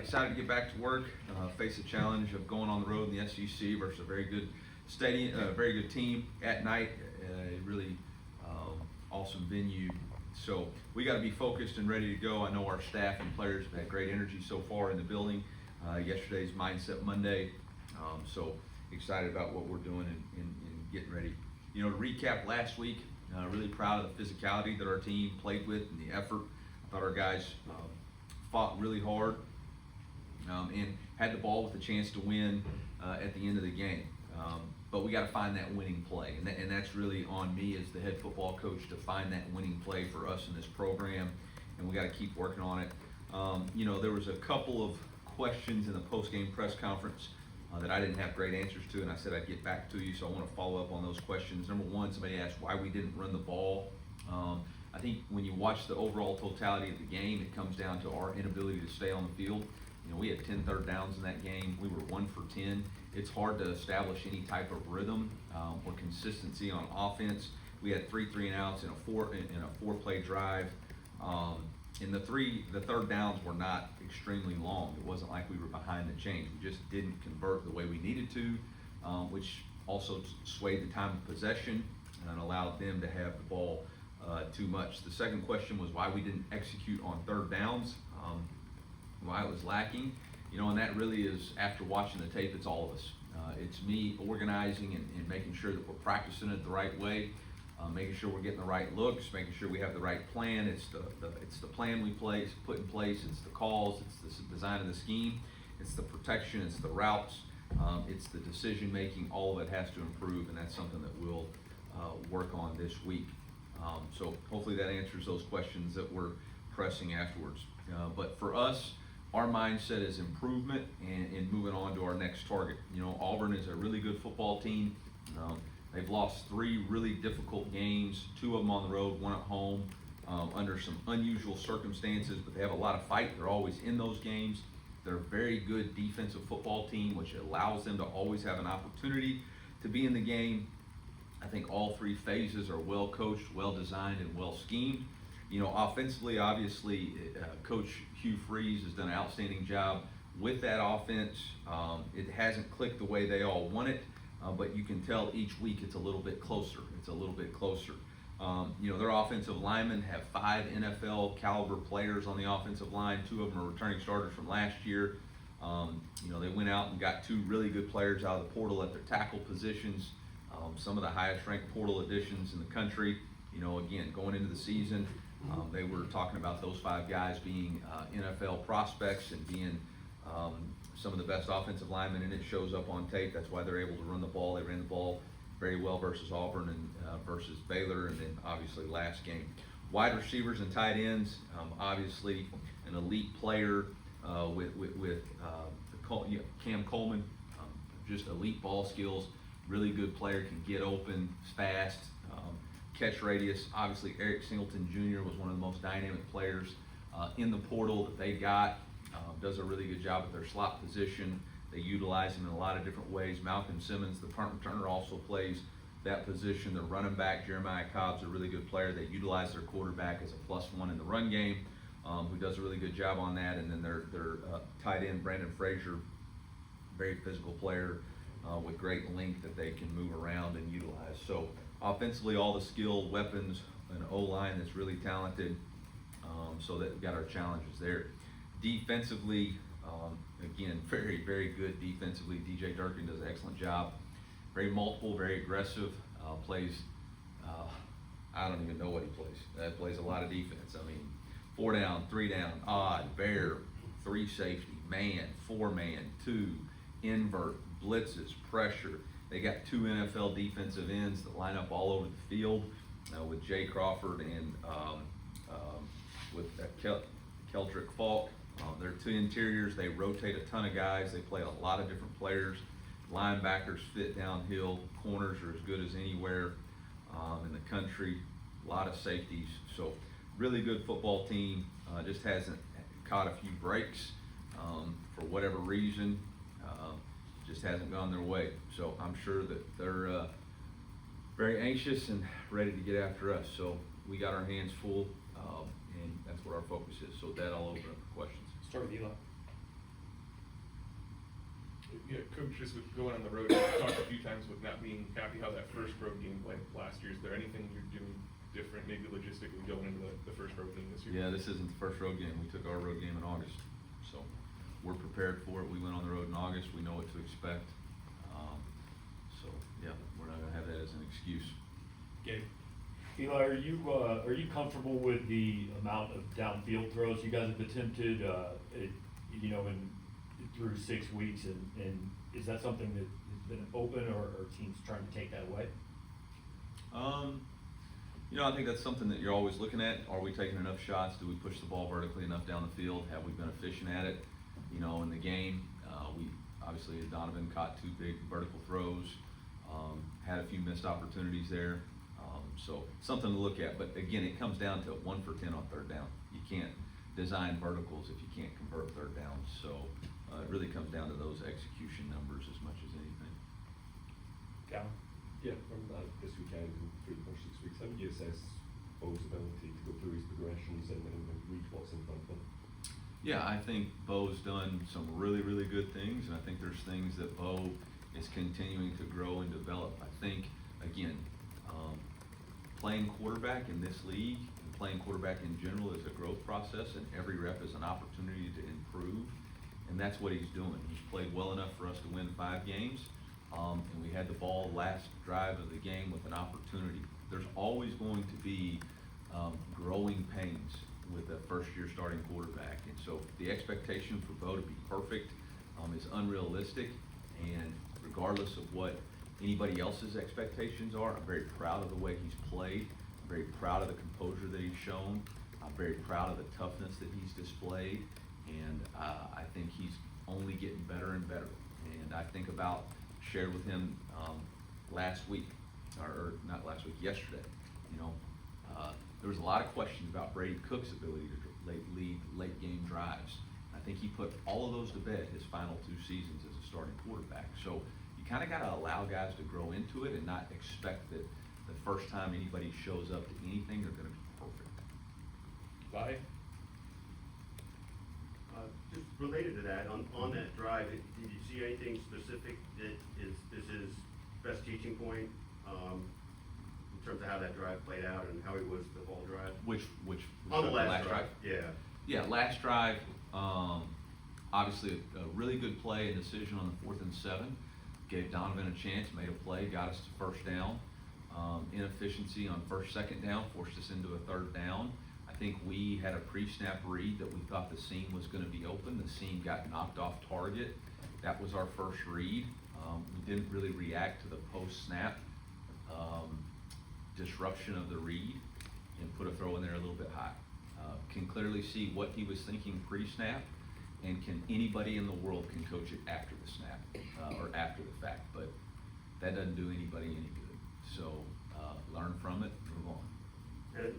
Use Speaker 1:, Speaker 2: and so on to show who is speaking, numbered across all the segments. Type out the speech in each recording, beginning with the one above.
Speaker 1: Excited to get back to work, face the challenge of going on the road in the SEC versus a very good stadium, very good team at night, a really awesome venue. So we got to be focused and ready to go. I know our staff and players have had great energy so far in the building. Yesterday's Mindset Monday, so excited about what we're doing and getting ready. You know, to recap last week, really proud of the physicality that our team played with and the effort. I thought our guys fought really hard and had the ball with a chance to win at the end of the game. But we got to find that winning play, and that's really on me as the head football coach to find that winning play for us in this program, and we got to keep working on it. You know, there was a couple of questions in the post-game press conference that I didn't have great answers to, and I said I'd get back to you, so I want to follow up on those questions. Number one, somebody asked why we didn't run the ball. I think when you watch the overall totality of the game, it comes down to our inability to stay on the field. You know, we had 10 third downs in that game. We were 1 for 10. It's hard to establish any type of rhythm or consistency on offense. We had 3 3-and-outs in a 4-play drive. And the third downs were not extremely long. It wasn't like we were behind the chains. We just didn't convert the way we needed to, which also swayed the time of possession and allowed them to have the ball too much. The second question was why we didn't execute on third downs, why it was lacking. You know, and that really is, after watching the tape, it's all of us. It's me organizing and making sure that we're practicing it the right way, making sure we're getting the right looks, making sure we have the right plan. It's the plan we put in place. It's the calls. It's the design of the scheme. It's the protection. It's the routes. It's the decision making. All of it has to improve, and that's something that we'll work on this week. So hopefully that answers those questions that we're pressing afterwards. But for us, our mindset is improvement and moving on to our next target. You know, Auburn is a really good football team. They've lost 3 really difficult games, 2 of them on the road, 1 at home, under some unusual circumstances, but they have a lot of fight. They're always in those games. They're a very good defensive football team, which allows them to always have an opportunity to be in the game. I think all 3 phases are well coached, well designed, and well schemed. You know, offensively, obviously, Coach Hugh Freeze has done an outstanding job with that offense. It hasn't clicked the way they all want it, but you can tell each week it's a little bit closer. It's a little bit closer. You know, their offensive linemen have 5 NFL caliber players on the offensive line. 2 of them are returning starters from last year. You know, they went out and got 2 really good players out of the portal at their tackle positions. Some of the highest ranked portal additions in the country. You know, again, going into the season, they were talking about those 5 guys being NFL prospects and being some of the best offensive linemen, and it shows up on tape. That's why they're able to run the ball. They ran the ball very well versus Auburn and versus Baylor, and then obviously last game. Wide receivers and tight ends, obviously an elite player with Cam Coleman, just elite ball skills. Really good player, can get open, fast, catch radius. Obviously, Eric Singleton Jr. was one of the most dynamic players in the portal that they got. Does a really good job at their slot position. They utilize him in a lot of different ways. Malcolm Simmons, the punt returner, also plays that position. Their running back, Jeremiah Cobb's a really good player. They utilize their quarterback as a +1 in the run game, who does a really good job on that. And then their tight end, Brandon Frazier, very physical player with great length that they can move around and utilize. So offensively, all the skill, weapons, an O-line that's really talented, so that we've got our challenges there. Defensively, again, very, very good defensively. DJ Durkin does an excellent job. Very multiple, very aggressive, plays, I don't even know what he plays. Plays a lot of defense. I mean, 4 down, 3 down, odd, bear, 3 safety, man, 4-man, 2, invert, blitzes, pressure. They got 2 NFL defensive ends that line up all over the field with Jay Crawford and with Keldrick Falk. They're 2 interiors. They rotate a ton of guys. They play a lot of different players. Linebackers fit downhill. Corners are as good as anywhere in the country. A lot of safeties. So really good football team. Just hasn't caught a few breaks for whatever reason. Just hasn't gone their way. So I'm sure that they're very anxious and ready to get after us. So we got our hands full, and that's what our focus is. So with that, I'll open up for questions.
Speaker 2: Start with Eli. Yeah, Coach, just with going on the road, you talked a few times with not being happy how that first road game went last year. Is there anything you're doing different, maybe logistically, going into the first road game this year?
Speaker 1: Yeah, this isn't the first road game. We took our road game in August, so we're prepared for it. We went on the road in August. We know what to expect. So yeah, we're not gonna have that as an excuse.
Speaker 3: Gabe. Eli, are you comfortable with the amount of downfield throws you guys have attempted, through 6 weeks, and is that something that has been open, or teams trying to take that away?
Speaker 1: I think that's something that you're always looking at. Are we taking enough shots? Do we push the ball vertically enough down the field? Have we been efficient at it? In the game, we obviously Donovan caught 2 big vertical throws, had a few missed opportunities there. So something to look at, but again, it comes down to 1 for 10 on third down. You can't design verticals if you can't convert third downs. So it really comes down to those execution numbers as much as anything.
Speaker 3: Calvin?
Speaker 4: Yeah, from this weekend and through the first 6 weeks, how would you assess Bo's ability to go through his progressions and read what's in front of him?
Speaker 1: Yeah, I think Bo's done some really, really good things, and I think there's things that Bo is continuing to grow and develop. I think, again, playing quarterback in this league and playing quarterback in general is a growth process, and every rep is an opportunity to improve, and that's what he's doing. He's played well enough for us to win 5 games, and we had the ball last drive of the game with an opportunity. There's always going to be growing pains with a first-year starting quarterback, and so the expectation for Bo to be perfect is unrealistic, and regardless of what anybody else's expectations are, I'm very proud of the way he's played. I'm very proud of the composure that he's shown. I'm very proud of the toughness that he's displayed, and I think he's only getting better and better. And I think about, shared with him last week, or not last week, yesterday. There was a lot of questions about Brady Cook's ability to lead late game drives. I think he put all of those to bed his final 2 seasons as a starting quarterback. So you kind of got to allow guys to grow into it and not expect that the first time anybody shows up to anything, they're going to be perfect.
Speaker 2: Bye.
Speaker 5: Just related to that, on that drive, did you see anything specific that is his best teaching point in terms of how that drive played out and how it was the whole drive?
Speaker 1: Which
Speaker 5: on the last drive? Yeah,
Speaker 1: last drive, obviously a really good play and decision on the 4th and 7. Gave Donovan a chance, made a play, got us to first down. Inefficiency on first, second down forced us into a third down. I think we had a pre-snap read that we thought the seam was going to be open. The seam got knocked off target. That was our first read. We didn't really react to the post-snap disruption of the read and put a throw in there a little bit high. Can clearly see what he was thinking pre-snap, and anybody in the world can coach it after the snap or after the fact, but that doesn't do anybody any good. So learn from it, move on.
Speaker 5: and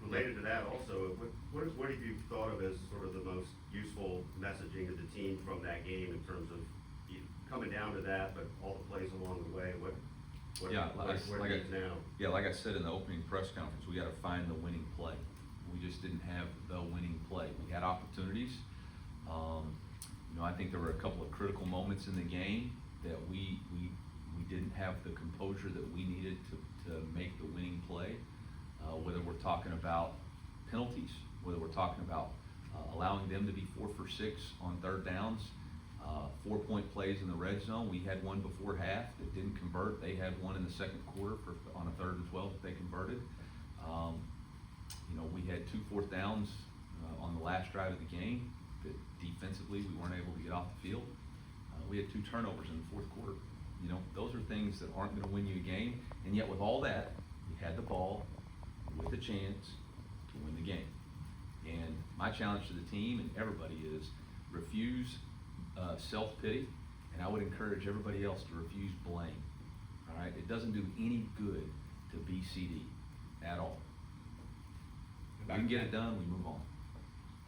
Speaker 5: related to that also, what have you thought of as sort of the most useful messaging to the team from that game in terms of coming down to that, but all the plays along the way? What is now?
Speaker 1: Yeah, like I said in the opening press conference, we got to find the winning play. We just didn't have the winning play. We had opportunities. I think there were a couple of critical moments in the game that we didn't have the composure that we needed to make the winning play. Whether we're talking about penalties, whether we're talking about allowing them to be 4 for 6 on third downs, 4-point plays in the red zone. We had one before half that didn't convert. They had one in the second quarter on a 3rd and 12 that they converted. We had 2 4th downs on the last drive of the game that defensively we weren't able to get off the field. We had 2 turnovers in the 4th quarter. Those are things that aren't going to win you a game, and yet with all that, we had the ball with a chance to win the game. And my challenge to the team and everybody is refuse self-pity, and I would encourage everybody else to refuse blame. All right, it doesn't do any good to be CD at all. If we can get it done, we move on.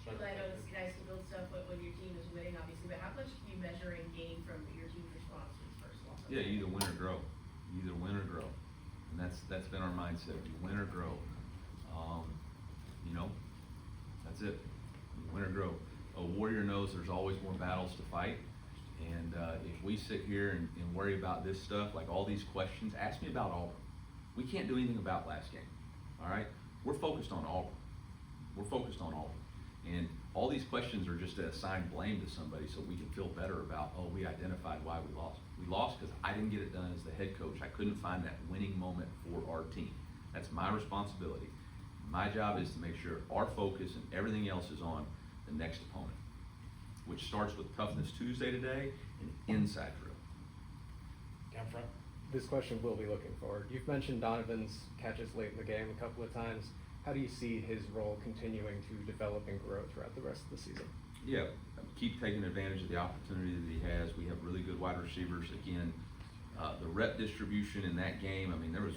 Speaker 6: I know it's nice to build stuff when your team is winning, obviously, but how much do you measure and gain from your team's response to its first loss?
Speaker 1: Yeah, you either win or grow. You either win or grow, and that's been our mindset. You win or grow. That's it. You win or grow. A warrior knows there's always more battles to fight, And if we sit here and worry about this stuff, like all these questions, ask me about Auburn. We can't do anything about last game, all right? We're focused on Auburn. We're focused on Auburn. And all these questions are just to assign blame to somebody so we can feel better about, oh, we identified why we lost. We lost because I didn't get it done as the head coach. I couldn't find that winning moment for our team. That's my responsibility. My job is to make sure our focus and everything else is on the next opponent, which starts with Toughness Tuesday today and inside drill.
Speaker 3: Down front.
Speaker 7: This question will be looking forward. You've mentioned Donovan's catches late in the game a couple of times. How do you see his role continuing to develop and grow throughout the rest of the season?
Speaker 1: Yeah, keep taking advantage of the opportunity that he has. We have really good wide receivers. Again, the rep distribution in that game, I mean, there was,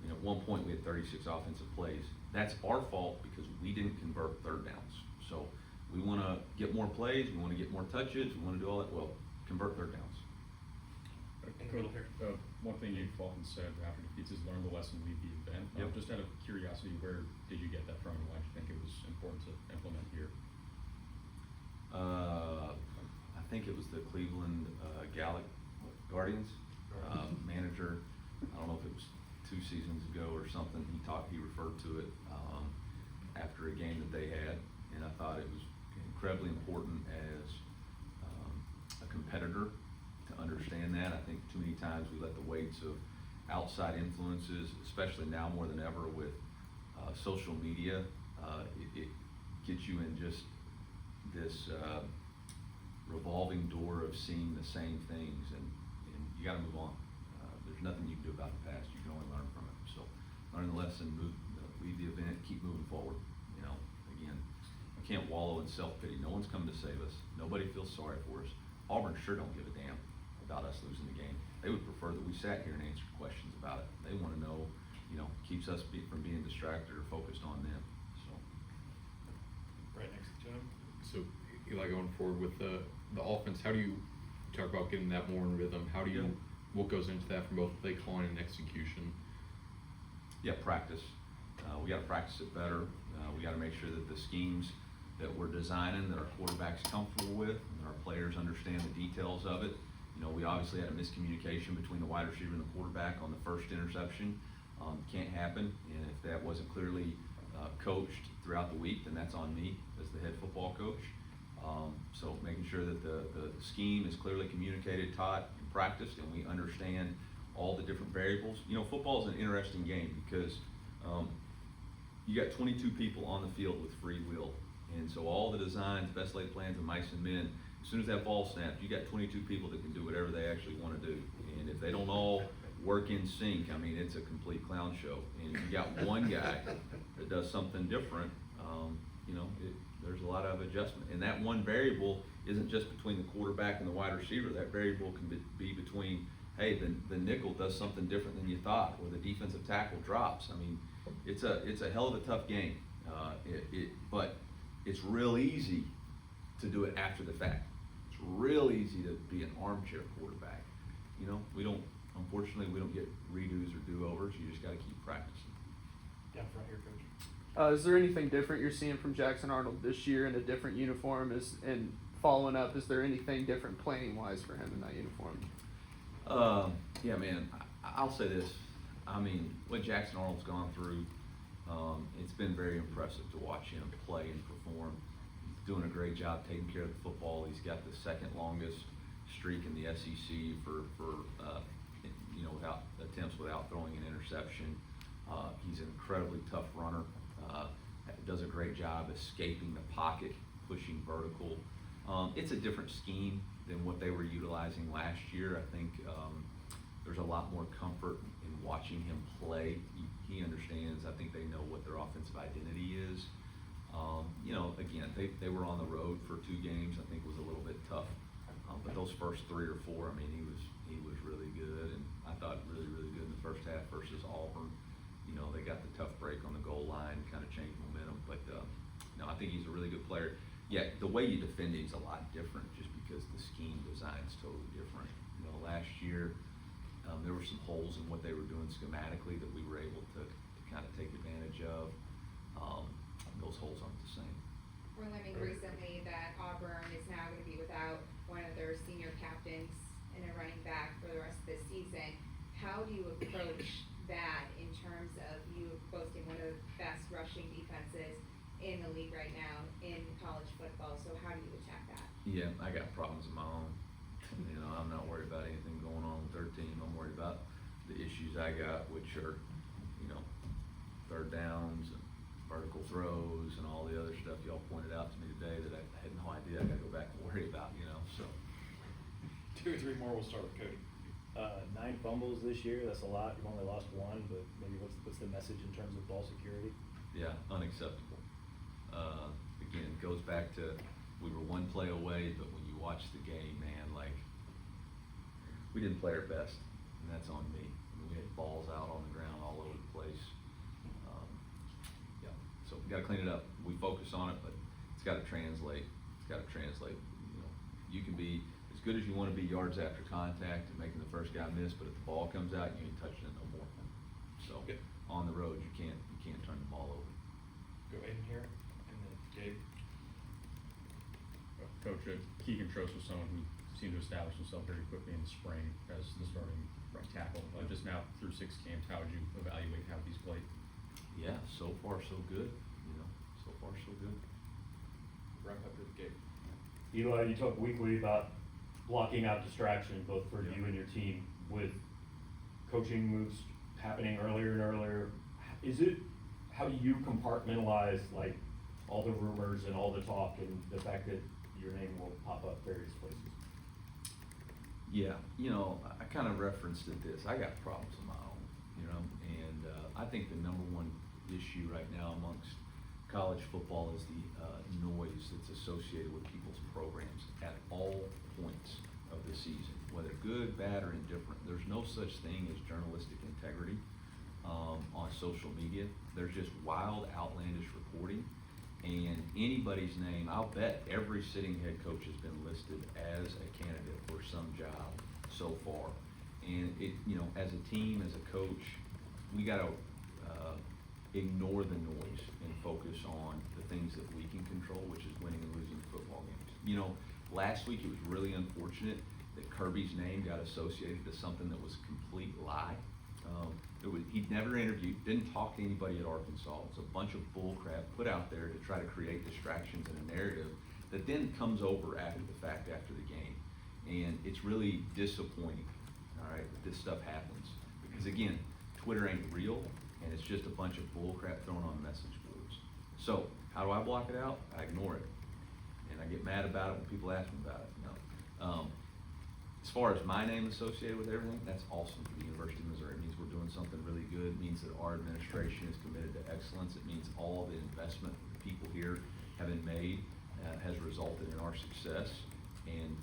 Speaker 1: at one point we had 36 offensive plays. That's our fault because we didn't convert third downs. So we want to get more plays, we want to get more touches, we want to do all that. Well, convert third downs.
Speaker 3: Middle here.
Speaker 8: One thing you've often said after defeats is learn the lesson, leave the event.
Speaker 1: Yep.
Speaker 8: Just out of curiosity, where did you get that from, and why do you think it was important to implement here?
Speaker 1: I think it was the Cleveland Guardians manager. I don't know if it was 2 seasons ago or something. He referred to it after a game that they had, and I thought it was incredibly important as a competitor to understand that. I think too many times we let the weights of outside influences, especially now more than ever with social media, it gets you in just this revolving door of seeing the same things, and you got to move on. There's nothing you can do about the past. You can only learn from it. So learn the lesson, leave the event, keep moving forward. Again, I can't wallow in self-pity. No one's coming to save us. Nobody feels sorry for us. Auburn sure don't give a damn about us losing the game. They would prefer that we sat here and answered questions about it. They want to know, keeps us from being distracted or focused on them. So,
Speaker 3: Right next to him.
Speaker 9: So, Eli, going forward with the offense, how do you talk about getting that more in rhythm? How do you, what goes into that from both play calling and execution?
Speaker 1: yeah, practice. We got to practice it better. We got to make sure that the schemes that we're designing, that our quarterback's comfortable with, and our players understand the details of it. We obviously had a miscommunication between the wide receiver and the quarterback on the first interception. Can't happen, and if that wasn't clearly coached throughout the week, then that's on me as the head football coach. So making sure that the scheme is clearly communicated, taught, and practiced, and we understand all the different variables. Football is an interesting game because you got 22 people on the field with free will, and so all the designs, best laid plans, and mice and men, as soon as that ball snaps, you got 22 people that can do whatever they actually want to do. And if they don't all work in sync, I mean, it's a complete clown show. And if you got one guy that does something different, there's a lot of adjustment. And that one variable isn't just between the quarterback and the wide receiver. That variable can be between, hey, the nickel does something different than you thought, or the defensive tackle drops. I mean, it's a hell of a tough game. But it's real easy to do it after the fact. It's real easy to be an armchair quarterback. Unfortunately, we don't get redos or do-overs. You just got to keep practicing.
Speaker 3: Down front here, Coach.
Speaker 7: Is there anything different you're seeing from Jackson Arnold this year in a different uniform? And following up, is there anything different playing-wise for him in that uniform?
Speaker 1: Yeah, man, I'll say this. I mean, what Jackson Arnold's gone through, it's been very impressive to watch him play and perform. He's doing a great job taking care of the football. He's got the second longest streak in the SEC for without attempts without throwing an interception. He's an incredibly tough runner. Does a great job escaping the pocket, pushing vertical. It's a different scheme than what they were utilizing last year. I think there's a lot more comfort in watching him play. He understands. I think they know what their offensive identity is. Again, they were on the road for 2 games. I think it was a little bit tough. But those first 3 or 4, I mean, he was really good, and I thought really, really good in the first half versus Auburn. They got the tough break on the goal line, kind of changed momentum. But I think he's a really good player. Yeah, the way you defend him is a lot different, just because the scheme design is totally different. Last year there were some holes in what they were doing schematically that we were able to kind of take advantage of. Those holes aren't the same.
Speaker 10: We're learning recently that Auburn is now going to be without one of their season. How do you approach that in terms of you boasting one of the best rushing defenses in the league right now in college football? So how do you attack that?
Speaker 1: Yeah, I got problems of my own. You know, I'm not worried about anything going on with their team. I'm worried about the issues I got, which are, you know, third downs and vertical throws and all the other stuff y'all pointed out to me today that I had no idea I gotta go back and worry about, you know, so.
Speaker 2: 2 or 3 more, we'll start with Cody.
Speaker 11: 9 fumbles this year, that's a lot. You've only lost 1, but maybe what's the message in terms of ball security?
Speaker 1: Yeah, unacceptable. Again, it goes back to, we were 1 play away, but when you watch the game, man, like, we didn't play our best, and that's on me. I mean, we had balls out on the ground all over the place. Yeah, so we gotta clean it up. We focus on it, but it's gotta translate. It's gotta translate. You know, you can be as good as you wanna be yards after contact and making the first guy miss, but if the ball comes out, you ain't touching it no more. So,
Speaker 2: Yep.
Speaker 1: on the road, you can't turn the ball over.
Speaker 2: Go ahead and here, and then Gabe.
Speaker 8: Coach, Keegan Trost was someone who seemed to establish himself very quickly in the spring as the starting right tackle. Just now through 6 games, how would you evaluate how he's played?
Speaker 1: Yeah, so far so good, you know, so far so good.
Speaker 2: Wrap up with Gabe.
Speaker 3: Eli, you talk weekly about blocking out distraction, both for you and your team, with coaching moves happening earlier and earlier. How do you compartmentalize, like, all the rumors and all the talk and the fact that your name will pop up various places?
Speaker 1: Yeah, you know, I kind of referenced it this. I got problems of my own, you know, and I think the number one issue right now amongst college football is the noise that's associated with people's programs at all points of the season, whether good, bad, or indifferent. There's no such thing as journalistic integrity on social media. There's just wild, outlandish reporting. And anybody's name, I'll bet every sitting head coach has been listed as a candidate for some job so far. And it, you know, as a team, as a coach, we gotta ignore the noise and focus on the things that we can control, which is winning and losing football games. You know, last week it was really unfortunate that Kirby's name got associated to something that was a complete lie. He'd never interviewed, didn't talk to anybody at Arkansas. It's a bunch of bull crap put out there to try to create distractions in a narrative that then comes over after the fact, after the game. And it's really disappointing, all right, that this stuff happens. Because again, Twitter ain't real, and it's just a bunch of bull crap thrown on message boards. So, how do I block it out? I ignore it. And I get mad about it when people ask me about it, you know. As far as my name associated with everything, that's awesome for the University of Missouri. It means we're doing something really good. It means that our administration is committed to excellence. It means all the investment that the people here have been made has resulted in our success. And,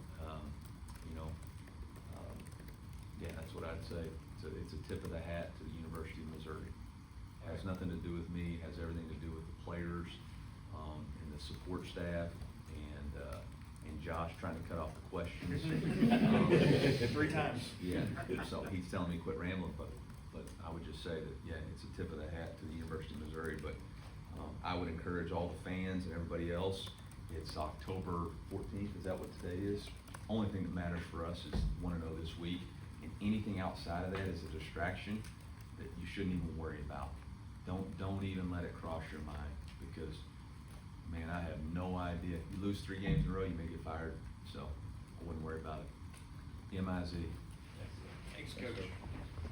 Speaker 1: you know, yeah, that's what I'd say. It's a tip of the hat to the University of Missouri. It has nothing to do with me. It has everything to do with the players and the support staff and Josh trying to cut off the questions.
Speaker 11: 3 times.
Speaker 1: Yeah, so he's telling me quit rambling, but I would just say that, yeah, it's a tip of the hat to the University of Missouri, but I would encourage all the fans and everybody else, it's October 14th, is that what today is? Only thing that matters for us is wanna know this week, and anything outside of that is a distraction that you shouldn't even worry about. Don't even let it cross your mind, because man, I have no idea. You lose 3 games in a row, you may get fired, so I wouldn't worry about it. MIZ.